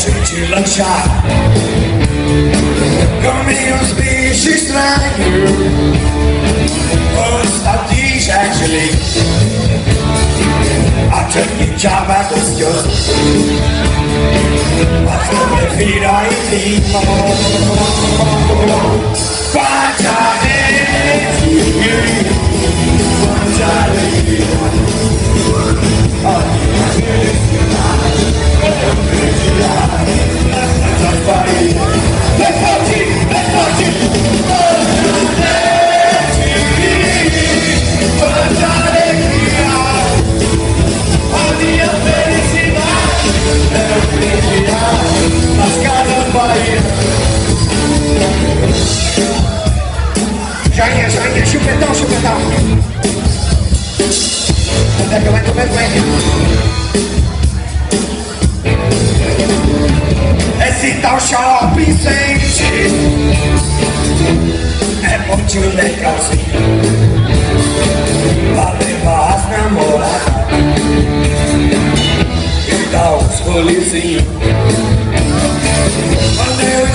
gente lanchar. Comi uns bichos estranhos, uns tatis actually. Até que chava gostoso, mas eu prefiro enfim. Joinha, joinha, chupetão, chupetão. Esse tal shopping center é muito legalzinho pra levar as namoradas e dar uns rolezinhos. Quando eu